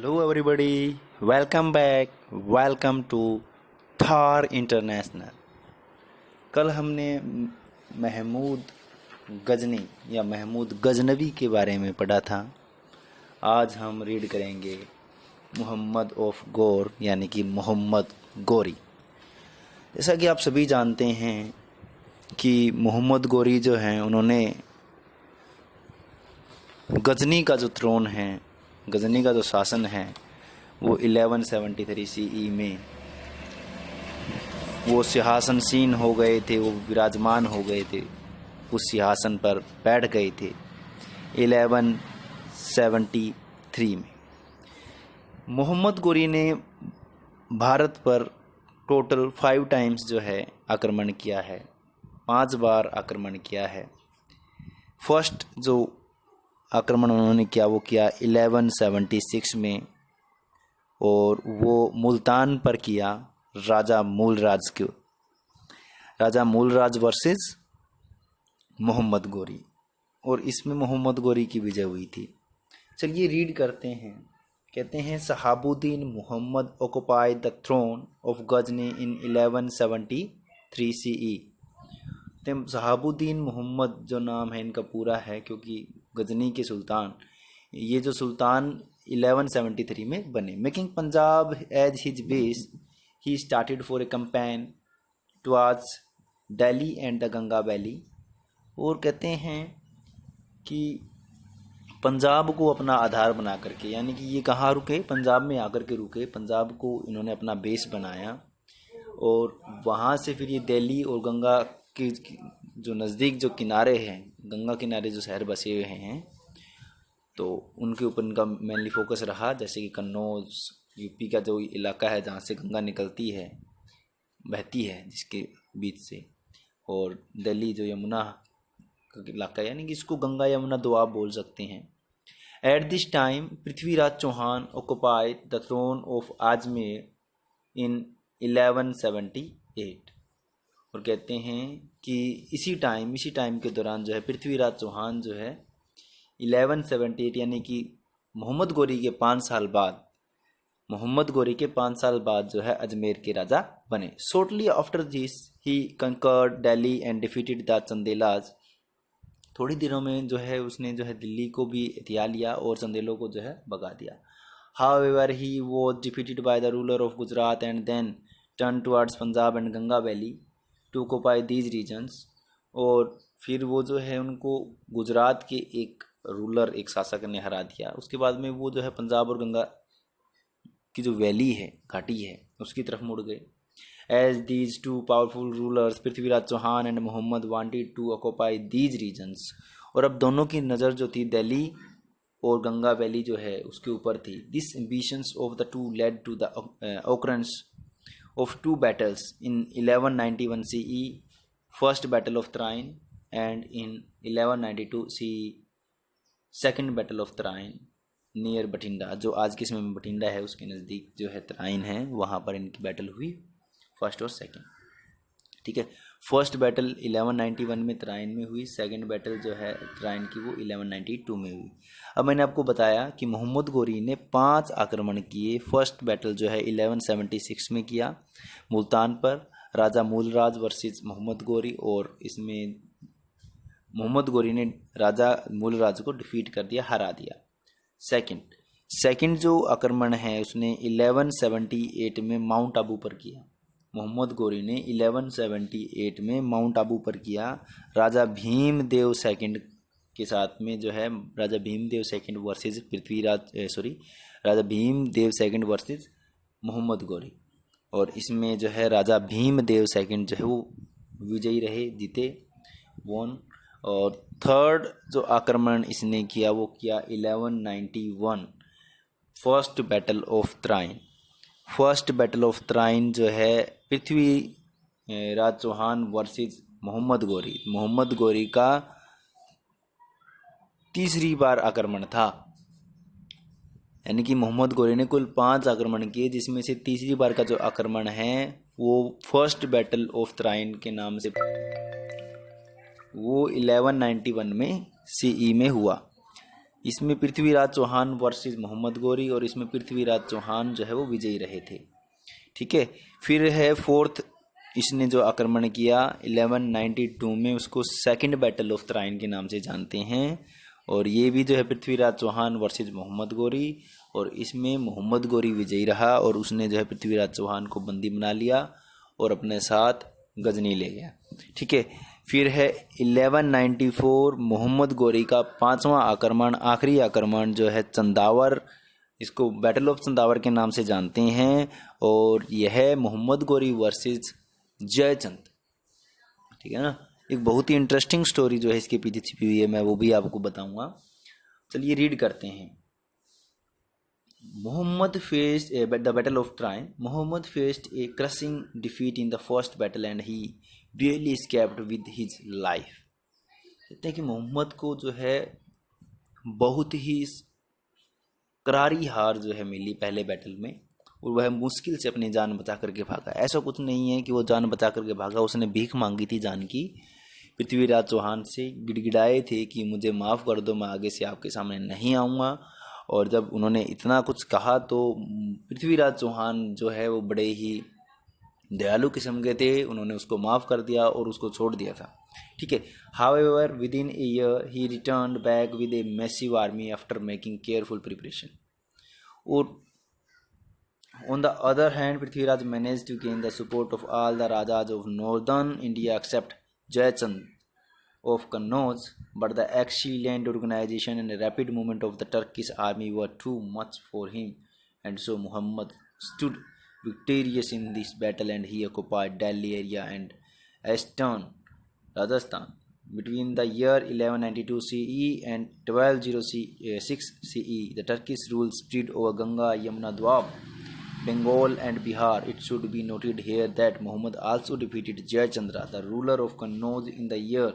Hello everybody, welcome back, welcome to Thar International. कल हमने महमूद गजनी या महमूद गजनवी के बारे में पढ़ा था। आज हम रीड करेंगे मोहम्मद ऑफ गौर यानी कि मोहम्मद गोरी। जैसा कि आप सभी जानते हैं कि मोहम्मद गोरी जो हैं उन्होंने गजनी का जो थ्रोन है, गजनी का जो शासन है वो 1173 CE में वो सिंहासनसीन हो गए थे, वो विराजमान हो गए थे, उस सिंहासन पर बैठ गए थे 1173 में। मोहम्मद गोरी ने भारत पर टोटल 5 टाइम्स जो है आक्रमण किया है, 5 बार आक्रमण किया है। फर्स्ट जो आक्रमण उन्होंने किया वो किया 1176 में, और वो मुल्तान पर किया राजा मूलराज वर्सेस मोहम्मद गोरी, और इसमें मोहम्मद गोरी की विजय हुई थी। चलिए रीड करते हैं। कहते हैं Shahabuddin Mohammad occupied the throne of Ghazni in 1173 CE। तो शहाबुद्दीन मोहम्मद जो नाम है इनका पूरा है, क्योंकि गजनी के सुल्तान, ये जो सुल्तान 1173 में बने। Making Punjab as his base, he started for a campaign towards Delhi and the Ganga valley. और कहते हैं कि पंजाब को अपना आधार बना करके, यानी कि ये कहाँ रुके, पंजाब में आकर के रुके। पंजाब को इन्होंने अपना बेस बनाया और वहाँ से फिर ये दिल्ली और गंगा के जो नज़दीक जो किनारे हैं, गंगा किनारे जो शहर बसे हुए हैं, तो उनके ऊपर इनका मेनली फोकस रहा। जैसे कि कन्नौज यूपी का जो इलाका है जहाँ से गंगा निकलती है, बहती है जिसके बीच से, और दिल्ली जो यमुना का इलाका है, यानी कि इसको गंगा यमुना दो आप बोल सकते हैं। At this time Prithviraj Chauhan occupied the throne of Ajmer in 1178। और कहते हैं कि इसी टाइम के दौरान जो है पृथ्वीराज चौहान जो है 1178 यानी कि मोहम्मद गोरी के 5 साल बाद जो है अजमेर के राजा बने। Shortly after this he conquered Delhi and defeated the Chandelas. थोड़ी दिनों में जो है उसने जो है दिल्ली को भी हथिया लिया और चंदेलों को जो है भगा दिया। However he was defeated by the ruler of Gujarat and then turn towards Punjab and Ganga valley to occupy these regions. और फिर वो जो है उनको गुजरात के एक रूलर, एक शासक ने हरा दिया। उसके बाद में वो जो है पंजाब और गंगा की जो वैली है, घाटी है, उसकी तरफ मुड़ गए। As these two powerful rulers Prithviraj Chauhan and Mohammad wanted to occupy these regions. और अब दोनों की नज़र जो थी दिल्ली और गंगा वैली जो है उसके ऊपर थी। This ambitions of the two led to the occurrence of 2 battles in 1191 CE, first battle of Train, and in 1192 CE, second battle of Train near Bathinda, जो आज के समय में बठिंडा है उसके नज़दीक जो है त्राइन है, वहाँ पर इनकी बैटल हुई, फर्स्ट और सेकंड। ठीक है, फर्स्ट बैटल 1191 में त्राइन में हुई, सेकंड बैटल जो है त्राइन की वो 1192 में हुई। अब मैंने आपको बताया कि मोहम्मद गोरी ने 5 आक्रमण किए। फर्स्ट बैटल जो है 1176 में किया मुल्तान पर, राजा मूलराज वर्सेस मोहम्मद गोरी, और इसमें मोहम्मद गोरी ने राजा मूलराज को डिफीट कर दिया, हरा दिया। सेकंड जो आक्रमण है उसने 1178 में माउंट आबू पर किया। मोहम्मद गोरी ने 1178 में माउंट आबू पर किया, राजा भीमदेव सेकंड के साथ में जो है, राजा भीमदेव सेकंड वर्सेस राजा भीमदेव सेकंड वर्सेस मोहम्मद गोरी। और इसमें जो है राजा भीमदेव सेकंड जो है वो विजयी रहे, जीते, वॉन। और थर्ड जो आक्रमण इसने किया वो किया 1191, first battle of Tarain. First battle of Tarain जो है पृथ्वीराज चौहान वर्सेस मोहम्मद गोरी का तीसरी बार आक्रमण था। यानी कि मोहम्मद गोरी ने कुल 5 आक्रमण किए, जिसमें से तीसरी बार का जो आक्रमण है वो फर्स्ट बैटल ऑफ त्राइन के नाम से वो 1191 में CE में हुआ। इसमें पृथ्वीराज चौहान वर्सेस मोहम्मद गौरी, और इसमें पृथ्वीराज चौहान जो है वो विजयी रहे थे। ठीक है, फिर है फोर्थ, इसने जो आक्रमण किया 1192 में, उसको सेकंड बैटल ऑफ तराइन के नाम से जानते हैं, और ये भी जो है पृथ्वीराज चौहान वर्सेस मोहम्मद गौरी, और इसमें मोहम्मद गौरी विजयी रहा और उसने जो है पृथ्वीराज चौहान को बंदी बना लिया और अपने साथ गजनी ले गया। ठीक है, फिर है 1194 मोहम्मद गौरी का पांचवा आक्रमण, आखिरी आक्रमण जो है चंदावर, इसको बैटल ऑफ चंदावर के नाम से जानते हैं, और यह मोहम्मद गौरी वर्सेस जयचंद। ठीक है ना, एक बहुत ही इंटरेस्टिंग स्टोरी जो है इसके पीछे छिपी हुई है, मैं वो भी आपको बताऊंगा। चलिए रीड करते हैं। Muhammad faced the Battle of Troy. Muhammad faced a crushing defeat in the first battle and he barely escaped with his life. कहते हैं कि मोहम्मद को जो है बहुत ही करारी हार जो है मिली पहले बैटल में, और वह मुश्किल से अपनी जान बचा करके भागा। ऐसा कुछ नहीं है कि वो जान बचा करके भागा, उसने भीख मांगी थी जान की। पृथ्वीराज चौहान से गिड़गिड़ाए थे कि मुझे माफ़ कर दो, मैं आगे से आपके सामने नहीं आऊँगा। और जब उन्होंने इतना कुछ कहा तो पृथ्वीराज चौहान जो है वो बड़े ही दयालु किस्म के थे, उन्होंने उसको माफ़ कर दिया और उसको छोड़ दिया था। ठीक है, however within a year he returned back with a massive army after making careful preparation. और on the other hand Prithviraj manage to gain the support of all the rajas of northern India except Jaichand of Kannauj, but the excellent organization and rapid movement of the Turkish army were too much for him, and so Muhammad stood victorious in this battle and he occupied Delhi area and eastern Rajasthan. Between the year 1192 CE and 1206 CE, the Turkish rule spread over Ganga, Yamuna, Doab, Bengal and Bihar. It should be noted here that Muhammad also defeated Jayachandra, the ruler of Kannauj, in the year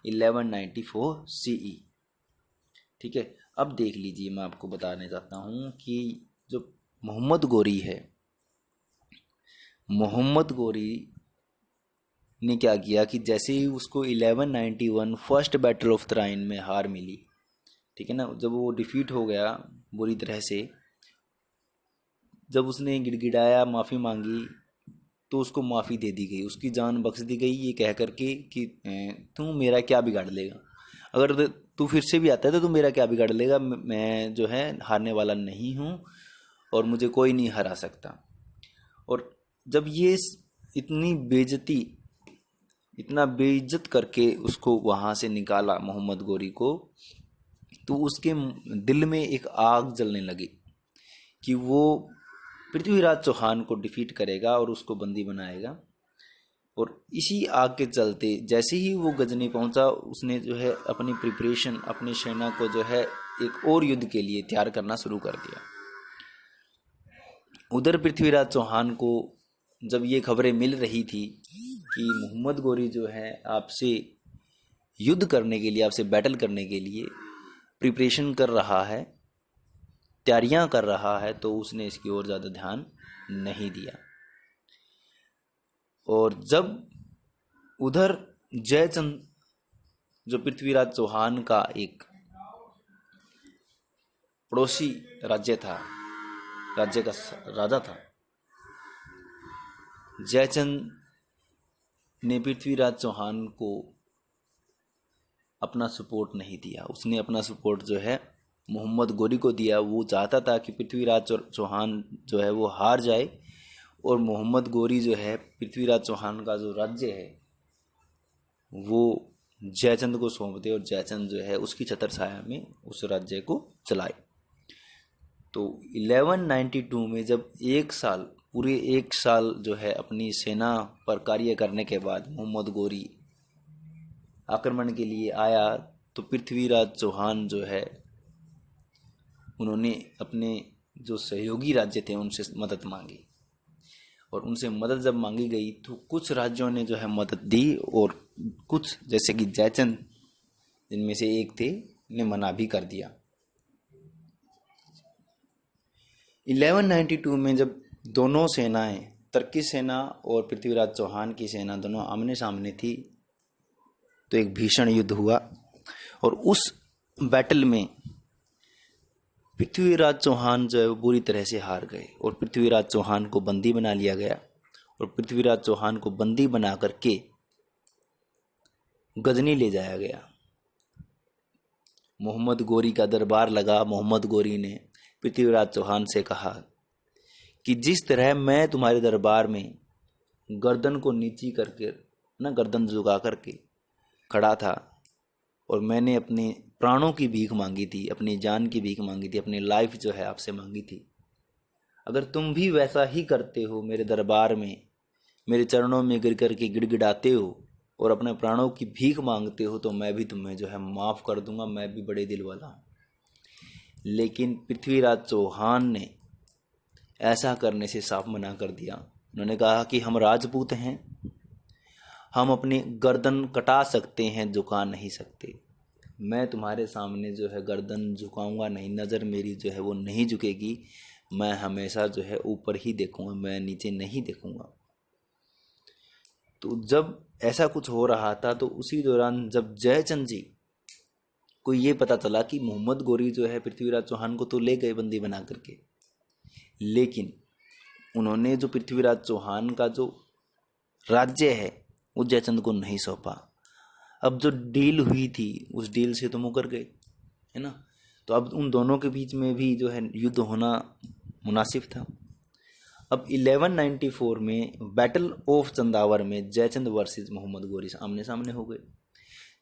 1194 CE। ठीक है, अब देख लीजिए, मैं आपको बताने चाहता हूँ कि जो मोहम्मद गौरी है, मोहम्मद गौरी ने क्या किया कि जैसे ही उसको 1191 फर्स्ट बैटल ऑफ तराइन में हार मिली, ठीक है ना, जब वो डिफीट हो गया बुरी तरह से, जब उसने गिड़गिड़ाया, माफ़ी मांगी, तो उसको माफ़ी दे दी गई, उसकी जान बख्श दी गई, ये कह करके कि तू मेरा क्या बिगाड़ लेगा, अगर तू फिर से भी आता है तो तू मेरा क्या बिगाड़ लेगा, मैं जो है हारने वाला नहीं हूँ और मुझे कोई नहीं हरा सकता। और जब ये इतना बेइज्जत करके उसको वहाँ से निकाला मोहम्मद गौरी को, तो उसके दिल में एक आग जलने लगी कि वो पृथ्वीराज चौहान को डिफीट करेगा और उसको बंदी बनाएगा। और इसी आग के चलते जैसे ही वो गजनी पहुंचा, उसने जो है अपनी प्रिपरेशन, अपनी सेना को जो है एक और युद्ध के लिए तैयार करना शुरू कर दिया। उधर पृथ्वीराज चौहान को जब ये खबरें मिल रही थी कि मोहम्मद गौरी जो है आपसे युद्ध करने के लिए, आपसे बैटल करने के लिए प्रिपरेशन कर रहा है, तैयारियां कर रहा है, तो उसने इसकी ओर ज़्यादा ध्यान नहीं दिया। और जब उधर जयचंद जो पृथ्वीराज चौहान का एक पड़ोसी राज्य का राजा था, जयचंद ने पृथ्वीराज चौहान को अपना सपोर्ट नहीं दिया। उसने अपना सपोर्ट जो है मोहम्मद गौरी को दिया। वो चाहता था कि पृथ्वीराज चौहान जो है वो हार जाए और मोहम्मद गौरी जो है पृथ्वीराज चौहान का जो राज्य है वो जयचंद को सौंप दे और जयचंद जो है उसकी छत्र छाया में उस राज्य को चलाए। तो 1192 में जब पूरे एक साल जो है अपनी सेना पर कार्य करने के बाद मोहम्मद गौरी आक्रमण के लिए आया, तो पृथ्वीराज चौहान जो है उन्होंने अपने जो सहयोगी राज्य थे उनसे मदद मांगी, और उनसे मदद जब मांगी गई तो कुछ राज्यों ने जो है मदद दी और कुछ जैसे कि जयचंद जिनमें से एक थे ने मना भी कर दिया। 1192 में जब दोनों सेनाएं, तुर्की सेना और पृथ्वीराज चौहान की सेना दोनों आमने सामने थी, तो एक भीषण युद्ध हुआ। और उस बैटल में पृथ्वीराज चौहान जो है वो बुरी तरह से हार गए और पृथ्वीराज चौहान को बंदी बना लिया गया और पृथ्वीराज चौहान को बंदी बना करके गजनी ले जाया गया। मोहम्मद गोरी का दरबार लगा। मोहम्मद गोरी ने पृथ्वीराज चौहान से कहा कि जिस तरह मैं तुम्हारे दरबार में गर्दन को नीची करके गर्दन झुका करके खड़ा था और मैंने अपने प्राणों की भीख मांगी थी, अपनी जान की भीख मांगी थी, अपनी लाइफ जो है आपसे मांगी थी, अगर तुम भी वैसा ही करते हो, मेरे दरबार में मेरे चरणों में गिर कर के गिड़गिड़ाते हो और अपने प्राणों की भीख मांगते हो, तो मैं भी तुम्हें जो है माफ़ कर दूंगा, मैं भी बड़े दिल वाला हूँ। लेकिन पृथ्वीराज चौहान ने ऐसा करने से साफ मना कर दिया। उन्होंने कहा कि हम राजपूत हैं, हम अपनी गर्दन कटा सकते हैं, झुका नहीं सकते। मैं तुम्हारे सामने जो है गर्दन झुकाऊंगा नहीं, नज़र मेरी जो है वो नहीं झुकेगी, मैं हमेशा जो है ऊपर ही देखूंगा, मैं नीचे नहीं देखूंगा। तो जब ऐसा कुछ हो रहा था तो उसी दौरान जब जयचंद जी को ये पता चला कि मोहम्मद गोरी जो है पृथ्वीराज चौहान को तो ले गए बंदी बना करके, लेकिन उन्होंने जो पृथ्वीराज चौहान का जो राज्य है वो जयचंद को नहीं सौंपा। अब जो डील हुई थी उस डील से तो मुकर गए, है ना। तो अब उन दोनों के बीच में भी जो है युद्ध होना मुनासिब था। अब 1194 में बैटल ऑफ चंदावर में जयचंद वर्सेस मोहम्मद गोरी आमने सामने हो गए।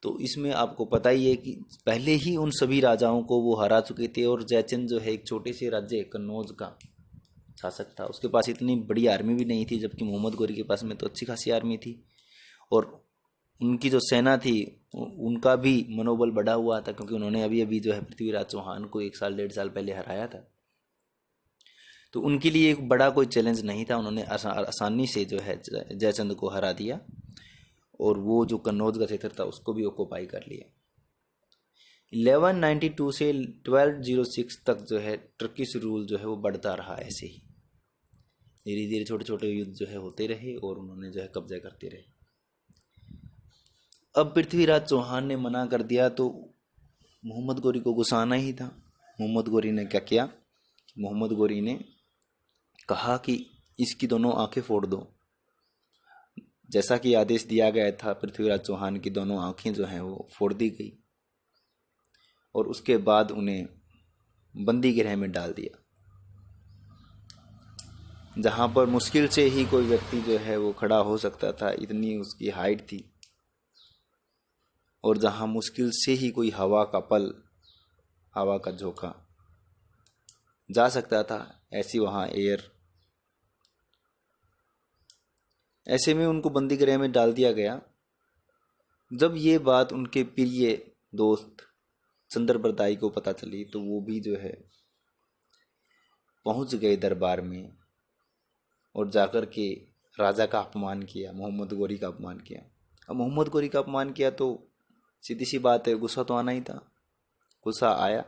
तो इसमें आपको पता ही है कि पहले ही उन सभी राजाओं को वो हरा चुके थे और जयचंद जो है एक छोटे से राज्य कन्नौज का शासक था, उसके पास इतनी बड़ी आर्मी भी नहीं थी, जबकि मोहम्मद गोरी के पास में तो अच्छी खासी आर्मी थी और उनकी जो सेना थी उनका भी मनोबल बढ़ा हुआ था, क्योंकि उन्होंने अभी अभी जो है पृथ्वीराज चौहान को 1 साल 1.5 साल पहले हराया था। तो उनके लिए एक बड़ा कोई चैलेंज नहीं था, उन्होंने आसानी से जो है जयचंद को हरा दिया और वो जो कन्नौज का क्षेत्र था उसको भी ऑक्यूपाई कर लिया। 1192 से 1206 तक जो है टर्किश रूल जो है वो बढ़ता रहा। ऐसे ही धीरे धीरे छोटे छोटे युद्ध जो है होते रहे और उन्होंने जो है कब्जा करते रहे। अब पृथ्वीराज चौहान ने मना कर दिया तो मोहम्मद गोरी को गुस्सा आना ही था। मोहम्मद गोरी ने क्या किया, मोहम्मद गोरी ने कहा कि इसकी दोनों आंखें फोड़ दो। जैसा कि आदेश दिया गया था, पृथ्वीराज चौहान की दोनों आंखें जो हैं वो फोड़ दी गई और उसके बाद उन्हें बंदी गृह में डाल दिया, जहाँ पर मुश्किल से ही कोई व्यक्ति जो है वो खड़ा हो सकता था, इतनी उसकी हाइट थी, और जहाँ मुश्किल से ही कोई हवा का पल, हवा का झोंका जा सकता था, ऐसी वहाँ एयर। ऐसे में उनको बंदी गृह में डाल दिया गया। जब ये बात उनके प्रिय दोस्त चंद्रबरदाई को पता चली तो वो भी जो है पहुंच गए दरबार में और जाकर के राजा का अपमान किया, मोहम्मद गोरी का अपमान किया। अब मोहम्मद गोरी का अपमान किया तो सीधी सी बात है, गुस्सा तो आना ही था। गुस्सा आया।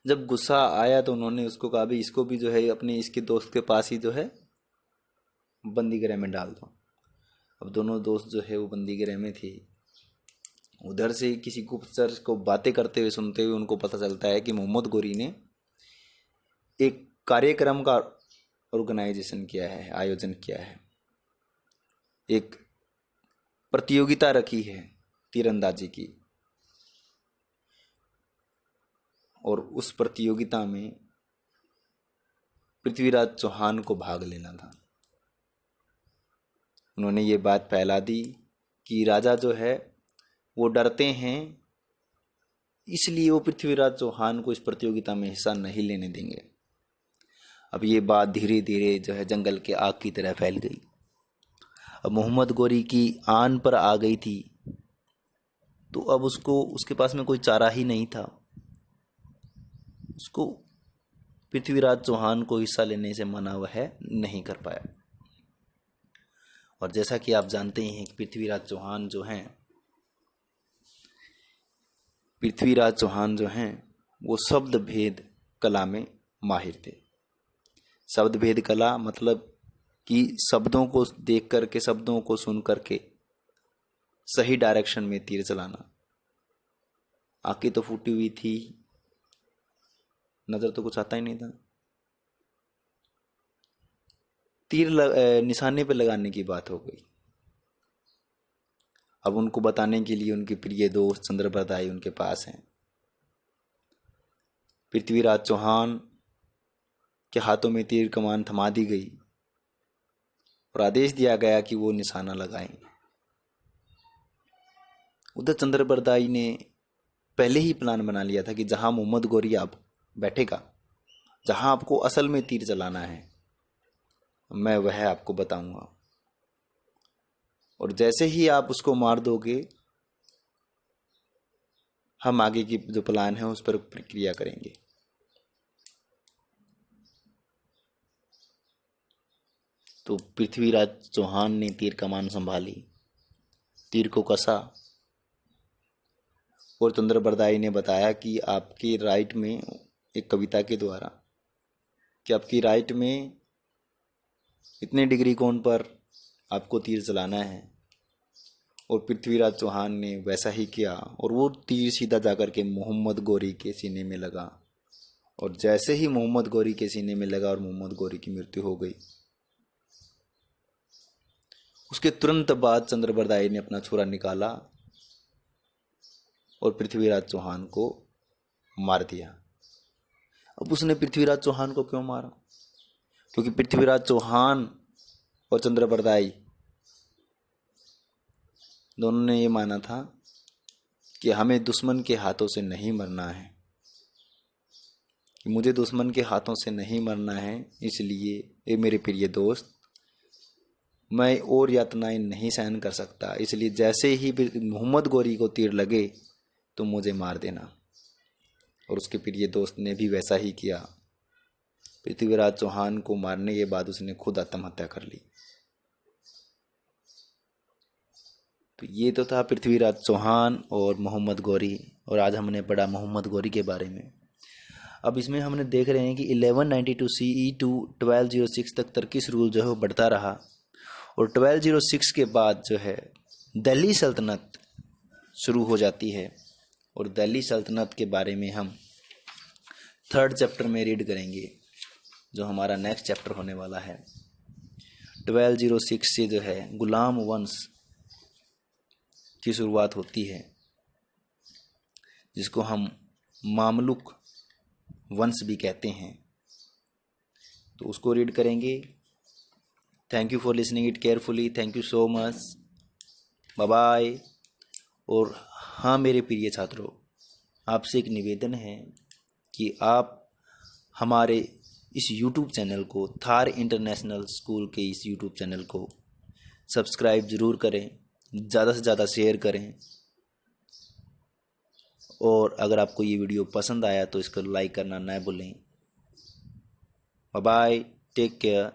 जब गुस्सा आया तो उन्होंने उसको कहा भी इसको भी जो है अपने इसके दोस्त के पास ही जो है बंदी गृह में डाल दो। अब दोनों दोस्त जो है वो बंदी गृह में थे। उधर से किसी गुप्तचर को बातें करते हुए सुनते हुए उनको पता चलता है कि मोहम्मद गोरी ने एक कार्यक्रम का ऑर्गेनाइजेशन किया है, आयोजन किया है, एक प्रतियोगिता रखी है तीरंदाजी की, और उस प्रतियोगिता में पृथ्वीराज चौहान को भाग लेना था। उन्होंने ये बात फैला दी कि राजा जो है वो डरते हैं, इसलिए वो पृथ्वीराज चौहान को इस प्रतियोगिता में हिस्सा नहीं लेने देंगे। अब ये बात धीरे धीरे जो है जंगल के आग की तरह फैल गई। अब मोहम्मद गोरी की आन पर आ गई थी, तो अब उसको उसके पास में कोई चारा ही नहीं था। उसको पृथ्वीराज चौहान को हिस्सा लेने से मना वह नहीं कर पाया। और जैसा कि आप जानते ही हैं कि पृथ्वीराज चौहान जो हैं वो शब्द भेद कला में माहिर थे। शब्द भेद कला मतलब कि शब्दों को देख करके, शब्दों को सुन करके सही डायरेक्शन में तीर चलाना। आंखें तो फूटी हुई थी, नज़र तो कुछ आता ही नहीं था। निशाने पे लगाने की बात हो गई। अब उनको बताने के लिए उनके प्रिय दोस्त चंद्रप्रदाई उनके पास हैं। पृथ्वीराज चौहान के हाथों में तीर कमान थमा दी गई और आदेश दिया गया कि वो निशाना लगाएं। उधर चंद्रप्रदाई ने पहले ही प्लान बना लिया था कि जहां मोहम्मद गौरी आप बैठेगा, जहां आपको असल में तीर चलाना है, मैं वह आपको बताऊंगा, और जैसे ही आप उसको मार दोगे हम आगे की जो प्लान है उस पर प्रक्रिया करेंगे। तो पृथ्वीराज चौहान ने तीर कमान संभाली, तीर को कसा, और चंद्रप्रदाई ने बताया कि आपके राइट में, एक कविता के द्वारा, कि आपकी राइट में इतने डिग्री कोण पर आपको तीर चलाना है। और पृथ्वीराज चौहान ने वैसा ही किया और वो तीर सीधा जाकर के मोहम्मद गौरी के सीने में लगा। और जैसे ही मोहम्मद गौरी के सीने में लगा और मोहम्मद गौरी की मृत्यु हो गई, उसके तुरंत बाद चंद्रप्रदाई ने अपना छुरा निकाला और पृथ्वीराज चौहान को मार दिया। अब उसने पृथ्वीराज चौहान को क्यों मारा? क्योंकि पृथ्वीराज चौहान और चंद्रप्रदाई दोनों ने ये माना था कि हमें दुश्मन के हाथों से नहीं मरना है, कि मुझे दुश्मन के हाथों से नहीं मरना है। इसलिए ये मेरे प्रिय दोस्त, मैं और यातनाएं नहीं सहन कर सकता, इसलिए जैसे ही मोहम्मद गौरी को तीर लगे तो मुझे मार देना। और उसके प्रिय दोस्त ने भी वैसा ही किया। पृथ्वीराज चौहान को मारने के बाद उसने खुद आत्महत्या कर ली। तो ये तो था पृथ्वीराज चौहान और मोहम्मद गौरी, और आज हमने पढ़ा मोहम्मद गौरी के बारे में। अब इसमें हमने देख रहे हैं कि 1192 CE टू 1206 तक टर्किश रूल जो है वो बढ़ता रहा, और 1206 के बाद जो है दिल्ली सल्तनत शुरू हो जाती है। और दिल्ली सल्तनत के बारे में हम 3rd चैप्टर में रीड करेंगे, जो हमारा नेक्स्ट चैप्टर होने वाला है। 1206 से जो है गुलाम वंश की शुरुआत होती है, जिसको हम मामलुक वंश भी कहते हैं। तो उसको रीड करेंगे। Thank you for listening it carefully. Thank you so much. Bye bye. और हाँ मेरे प्रिय छात्रों, आपसे एक निवेदन है कि आप हमारे इस YouTube चैनल को, थार इंटरनेशनल स्कूल के इस YouTube चैनल को सब्सक्राइब ज़रूर करें, ज़्यादा से ज़्यादा शेयर करें, और अगर आपको ये वीडियो पसंद आया तो इसको लाइक करना ना भूलें। Bye bye, take care.